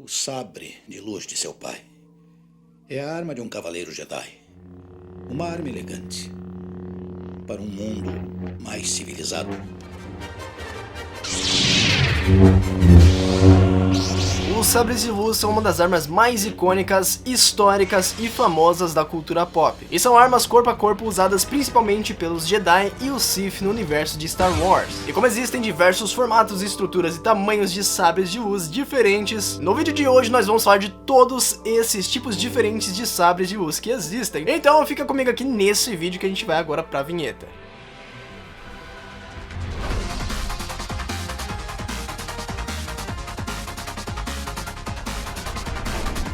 O sabre de luz de seu pai é a arma de um cavaleiro Jedi. Uma arma elegante para um mundo mais civilizado. Os sabres de luz são uma das armas mais icônicas, históricas e famosas da cultura pop. E são armas corpo a corpo usadas principalmente pelos Jedi e os Sith no universo de Star Wars. E como existem diversos formatos, estruturas e tamanhos de sabres de luz diferentes, no vídeo de hoje nós vamos falar de todos esses tipos diferentes de sabres de luz que existem. Então fica comigo aqui nesse vídeo que a gente vai agora pra vinheta.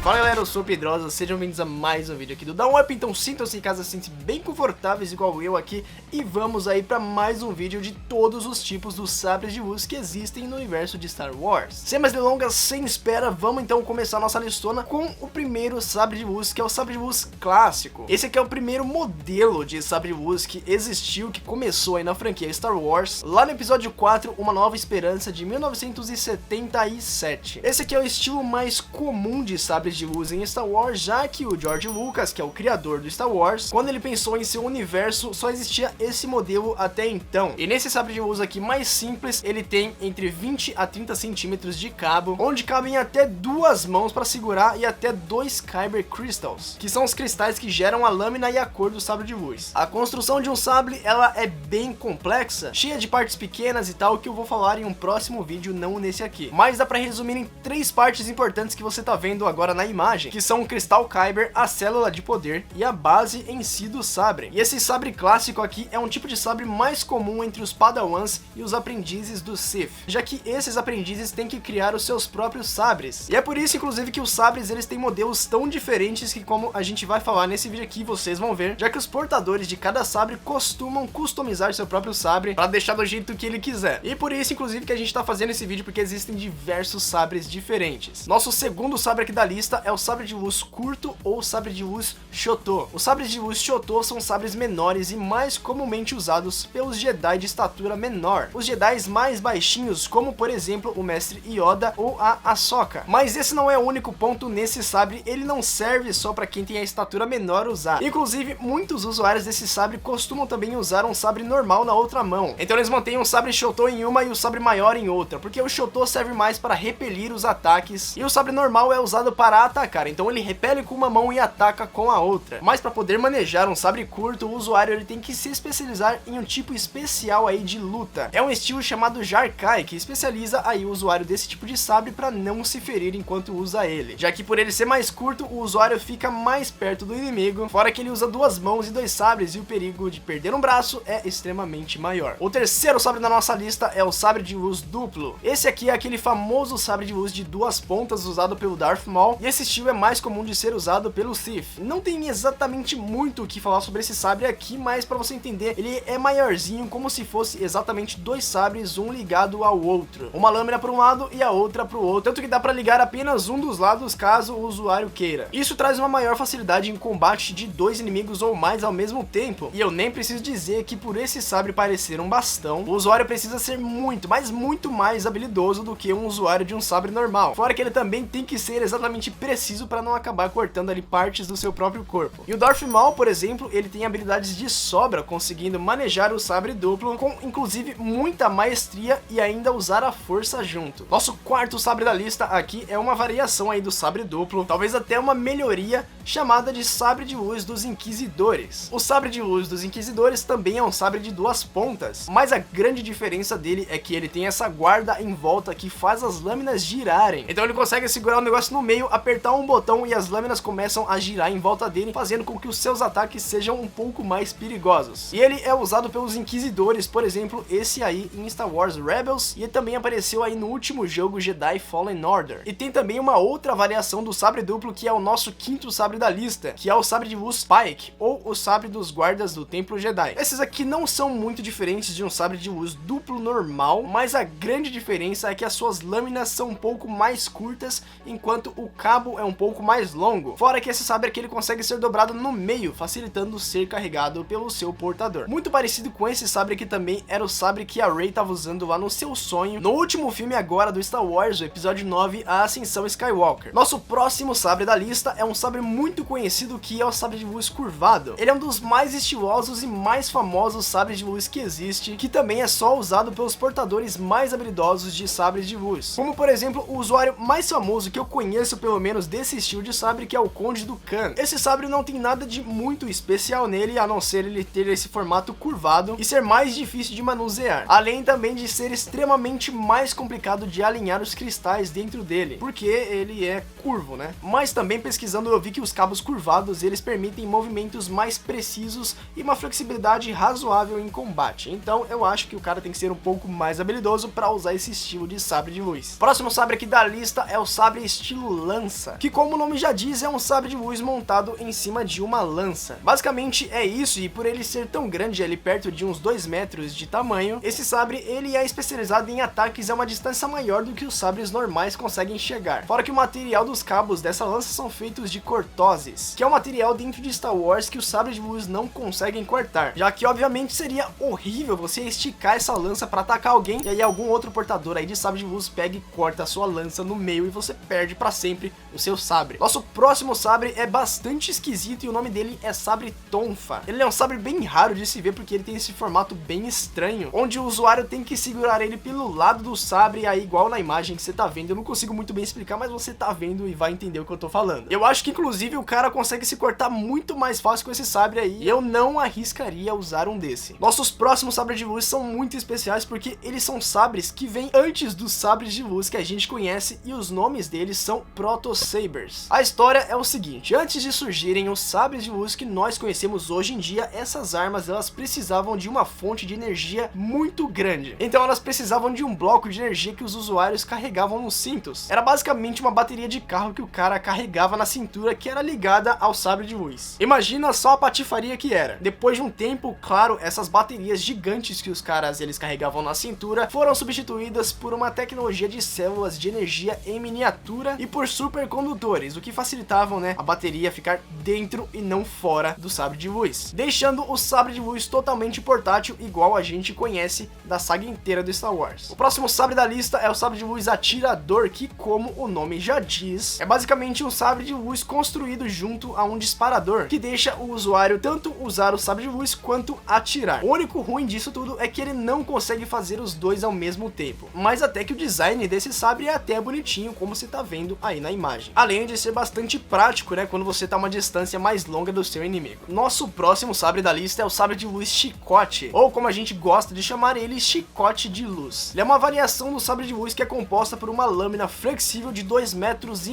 Fala galera, eu sou o Pedrosa, sejam bem-vindos a mais um vídeo aqui do Da Up. Então sintam-se em casa, sintam-se bem confortáveis igual eu aqui. E vamos aí para mais um vídeo de todos os tipos dos sabres de luz que existem no universo de Star Wars. Sem mais delongas, sem espera, vamos então começar a nossa listona com o primeiro sabre de luz, que é o sabre de luz clássico. Esse aqui é o primeiro modelo de sabre de luz que existiu, que começou aí na franquia Star Wars, lá no episódio 4, Uma Nova Esperança, de 1977. Esse aqui é o estilo mais comum de sabres de luz em Star Wars, já que o George Lucas, que é o criador do Star Wars, quando ele pensou em seu universo, só existia esse modelo até então. E nesse sabre de luz aqui mais simples, ele tem entre 20 a 30 centímetros de cabo, onde cabem até duas mãos para segurar e até 2 Kyber Crystals, que são os cristais que geram a lâmina e a cor do sabre de luz. A construção de um sabre, ela é bem complexa, cheia de partes pequenas e tal, que eu vou falar em um próximo vídeo, não nesse aqui. Mas dá para resumir em 3 partes importantes que você tá vendo agora na imagem, que são o cristal Kyber, a célula de poder e a base em si do sabre. E esse sabre clássico aqui é um tipo de sabre mais comum entre os Padawans e os aprendizes do Sith, já que esses aprendizes têm que criar os seus próprios sabres. E é por isso, inclusive, que os sabres eles têm modelos tão diferentes que, como a gente vai falar nesse vídeo aqui, vocês vão ver, já que os portadores de cada sabre costumam customizar seu próprio sabre para deixar do jeito que ele quiser. E por isso, inclusive, que a gente tá fazendo esse vídeo, porque existem diversos sabres diferentes. Nosso segundo sabre aqui da lista é o sabre de luz curto ou sabre de luz Shoto. Os sabres de luz Shoto são sabres menores e mais comumente usados pelos Jedi de estatura menor. Os Jedi mais baixinhos, como por exemplo o Mestre Yoda ou a Ahsoka. Mas esse não é o único ponto nesse sabre, ele não serve só para quem tem a estatura menor usar. Inclusive, muitos usuários desse sabre costumam também usar um sabre normal na outra mão. Então eles mantêm o sabre Shoto em uma e o sabre maior em outra, porque o Shoto serve mais para repelir os ataques e o sabre normal é usado para atacar, então ele repele com uma mão e ataca com a outra. Mas para poder manejar um sabre curto, o usuário ele tem que se especializar em um tipo especial aí de luta. É um estilo chamado Jarkai, que especializa aí o usuário desse tipo de sabre para não se ferir enquanto usa ele, já que por ele ser mais curto, o usuário fica mais perto do inimigo, fora que ele usa 2 mãos e 2 sabres e o perigo de perder um braço é extremamente maior. O terceiro sabre da nossa lista é o sabre de luz duplo. Esse aqui é aquele famoso sabre de luz de 2 pontas usado pelo Darth Maul, e esse estilo é mais comum de ser usado pelo Sith. Não tem exatamente muito o que falar sobre esse sabre aqui, mas para você entender, ele é maiorzinho, como se fosse exatamente 2 sabres, um ligado ao outro. Uma lâmina para um lado e a outra para o outro, tanto que dá para ligar apenas um dos lados caso o usuário queira. Isso traz uma maior facilidade em combate de 2 inimigos ou mais ao mesmo tempo. E eu nem preciso dizer que por esse sabre parecer um bastão, o usuário precisa ser muito, mas muito mais habilidoso do que um usuário de um sabre normal. Fora que ele também tem que ser exatamente preciso para não acabar cortando ali partes do seu próprio corpo. E o Darth Maul, por exemplo, ele tem habilidades de sobra, conseguindo manejar o sabre duplo com inclusive muita maestria e ainda usar a força junto. Nosso quarto sabre da lista aqui é uma variação aí do sabre duplo, talvez até uma melhoria, chamada de sabre de luz dos Inquisidores. O sabre de luz dos Inquisidores também é um sabre de 2 pontas, mas a grande diferença dele é que ele tem essa guarda em volta que faz as lâminas girarem. Então ele consegue segurar o negócio no meio, apertar um botão e as lâminas começam a girar em volta dele, fazendo com que os seus ataques sejam um pouco mais perigosos. E ele é usado pelos Inquisidores, por exemplo, esse aí em Star Wars Rebels, e também apareceu aí no último jogo Jedi Fallen Order. E tem também uma outra variação do sabre duplo, que é o nosso quinto sabre da lista, que é o sabre de luz Pike, ou o sabre dos guardas do Templo Jedi. Esses aqui não são muito diferentes de um sabre de luz duplo normal, mas a grande diferença é que as suas lâminas são um pouco mais curtas, enquanto o cabo cabo é um pouco mais longo, fora que esse sabre aqui ele consegue ser dobrado no meio, facilitando ser carregado pelo seu portador. Muito parecido com esse sabre aqui também era o sabre que a Rey estava usando lá no seu sonho, no último filme agora do Star Wars, o episódio 9, a Ascensão Skywalker. Nosso próximo sabre da lista é um sabre muito conhecido, que é o sabre de luz curvado. Ele é um dos mais estilosos e mais famosos sabres de luz que existe, que também é só usado pelos portadores mais habilidosos de sabres de luz. Como por exemplo, o usuário mais famoso que eu conheço pelo menos desse estilo de sabre, que é o Conde do Khan. Esse sabre não tem nada de muito especial nele, a não ser ele ter esse formato curvado e ser mais difícil de manusear, além também de ser extremamente mais complicado de alinhar os cristais dentro dele, porque ele é curvo, né? Mas também pesquisando eu vi que os cabos curvados eles permitem movimentos mais precisos e uma flexibilidade razoável em combate, então eu acho que o cara tem que ser um pouco mais habilidoso para usar esse estilo de sabre de luz. Próximo sabre aqui da lista é o sabre estilo lança, que como o nome já diz é um sabre de luz montado em cima de uma lança. Basicamente é isso, e por ele ser tão grande, ali perto de uns 2 metros de tamanho, esse sabre ele é especializado em ataques a uma distância maior do que os sabres normais conseguem chegar. Fora que o material dos cabos dessa lança são feitos de cortoses, que é um material dentro de Star Wars que os sabres de luz não conseguem cortar, já que obviamente seria horrível você esticar essa lança para atacar alguém e aí algum outro portador aí de sabre de luz pega e corta a sua lança no meio e você perde para sempre o seu sabre. Nosso próximo sabre é bastante esquisito e o nome dele é sabre tonfa. Ele é um sabre bem raro de se ver porque ele tem esse formato bem estranho, onde o usuário tem que segurar ele pelo lado do sabre, aí igual na imagem que você tá vendo. Eu não consigo muito bem explicar, mas você tá vendo e vai entender o que eu tô falando. Eu acho que inclusive o cara consegue se cortar muito mais fácil com esse sabre aí, e eu não arriscaria usar um desse. Nossos próximos sabres de luz são muito especiais porque eles são sabres que vêm antes dos sabres de luz que a gente conhece, e os nomes deles são Proto Sabers. A história é o seguinte: antes de surgirem os sabres de luz que nós conhecemos hoje em dia, essas armas elas precisavam de uma fonte de energia muito grande. Então elas precisavam de um bloco de energia que os usuários carregavam nos cintos. Era basicamente uma bateria de carro que o cara carregava na cintura, que era ligada ao sabre de luz. Imagina só a patifaria que era. Depois de um tempo, claro, essas baterias gigantes que os caras eles carregavam na cintura foram substituídas por uma tecnologia de células de energia em miniatura e por supercondutores, o que facilitavam, né, a bateria ficar dentro e não fora do sabre de luz, deixando o sabre de luz totalmente portátil, igual a gente conhece da saga inteira do Star Wars. O próximo sabre da lista é o sabre de luz atirador, que como o nome já diz, é basicamente um sabre de luz construído junto a um disparador, que deixa o usuário tanto usar o sabre de luz quanto atirar. O único ruim disso tudo é que ele não consegue fazer os dois ao mesmo tempo, mas até que o design desse sabre é até bonitinho, como você tá vendo aí na imagem, além de ser bastante prático, né, quando você tá a uma distância mais longa do seu inimigo. Nosso próximo sabre da lista é o sabre de luz chicote, ou como a gente gosta de chamar ele, chicote de luz. Ele é uma variação do sabre de luz que é composta por uma lâmina flexível de 2,5 metros,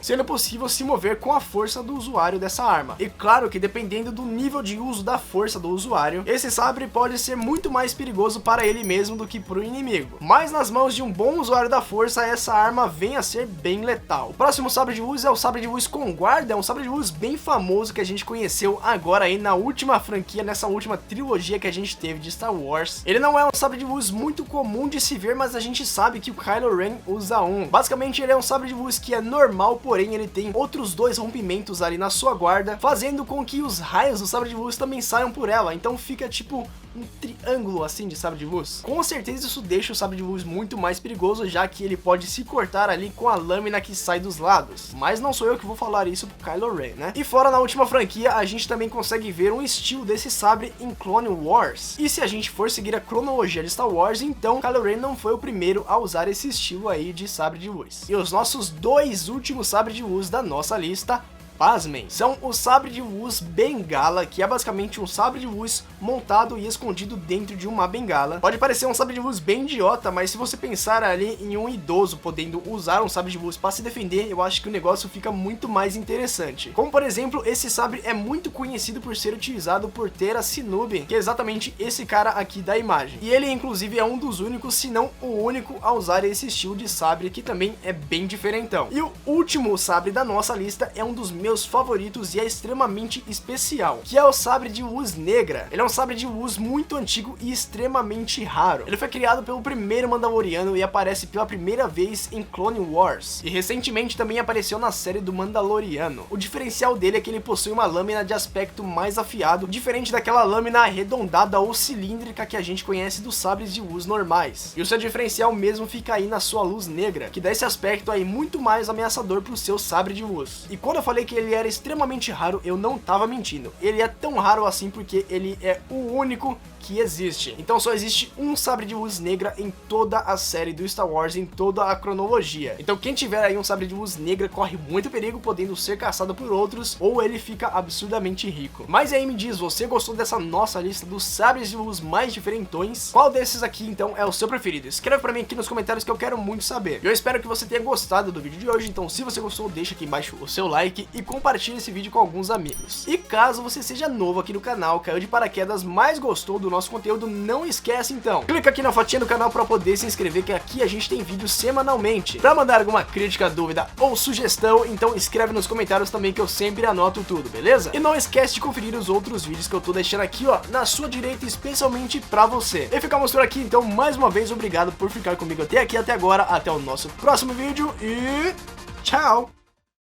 sendo possível se mover com a força do usuário dessa arma. E claro que dependendo do nível de uso da força do usuário, esse sabre pode ser muito mais perigoso para ele mesmo do que para o inimigo. Mas nas mãos de um bom usuário da força, essa arma vem a ser bem letal. O próximo sabre de luz é o sabre de luz com guarda, é um sabre de luz bem famoso que a gente conheceu agora aí na última franquia, nessa última trilogia que a gente teve de Star Wars. Ele não é um sabre de luz muito comum de se ver, mas a gente sabe que o Kylo Ren usa um. Basicamente ele é um sabre de luz que é normal, porém ele tem outros 2 rompimentos ali na sua guarda, fazendo com que os raios do sabre de luz também saiam por ela, então fica tipo um triângulo assim de sabre de luz. Com certeza isso deixa o sabre de luz muito mais perigoso, já que ele pode se cortar ali com a lâmina que sai dos lados. Mas não sou eu que vou falar isso pro Kylo Ren, né? E fora na última franquia, a gente também consegue ver um estilo desse sabre em Clone Wars. E se a gente for seguir a cronologia de Star Wars, então Kylo Ren não foi o primeiro a usar esse estilo aí de sabre de luz. E os nossos 2 últimos sabres de luz da nossa lista, pasmem, são o sabre de luz bengala, que é basicamente um sabre de luz montado e escondido dentro de uma bengala. Pode parecer um sabre de luz bem idiota, mas se você pensar ali em um idoso podendo usar um sabre de luz para se defender, eu acho que o negócio fica muito mais interessante. Como por exemplo, esse sabre é muito conhecido por ser utilizado por Tera Sinub, que é exatamente esse cara aqui da imagem. E ele inclusive é um dos únicos, se não o único, a usar esse estilo de sabre, que também é bem diferentão. E o último sabre da nossa lista é um dos meus favoritos e é extremamente especial, que é o sabre de luz negra. Ele é um sabre de luz muito antigo e extremamente raro. Ele foi criado pelo primeiro Mandaloriano e aparece pela primeira vez em Clone Wars, e recentemente também apareceu na série do Mandaloriano. O diferencial dele é que ele possui uma lâmina de aspecto mais afiado, diferente daquela lâmina arredondada ou cilíndrica que a gente conhece dos sabres de luz normais. E o seu diferencial mesmo fica aí na sua luz negra, que dá esse aspecto aí muito mais ameaçador pro seu sabre de luz. E quando eu falei que ele era extremamente raro, eu não tava mentindo. Ele é tão raro assim porque ele é o único que existe. Então só existe um sabre de luz negra em toda a série do Star Wars, em toda a cronologia. Então quem tiver aí um sabre de luz negra corre muito perigo, podendo ser caçado por outros, ou ele fica absurdamente rico. Mas aí me diz, você gostou dessa nossa lista dos sabres de luz mais diferentões? Qual desses aqui então é o seu preferido? Escreve pra mim aqui nos comentários que eu quero muito saber. Eu espero que você tenha gostado do vídeo de hoje, então se você gostou, deixa aqui embaixo o seu like e compartilha esse vídeo com alguns amigos. E caso você seja novo aqui no canal, caiu de paraquedas, mas gostou do nosso conteúdo, não esquece então, clica aqui na fotinha do canal para poder se inscrever, que aqui a gente tem vídeos semanalmente. Para mandar alguma crítica, dúvida ou sugestão, então escreve nos comentários também que eu sempre anoto tudo, beleza? E não esquece de conferir os outros vídeos que eu tô deixando aqui, ó, na sua direita, especialmente pra você. E ficamos por aqui, então mais uma vez, obrigado por ficar comigo até aqui, até agora, até o nosso próximo vídeo e tchau!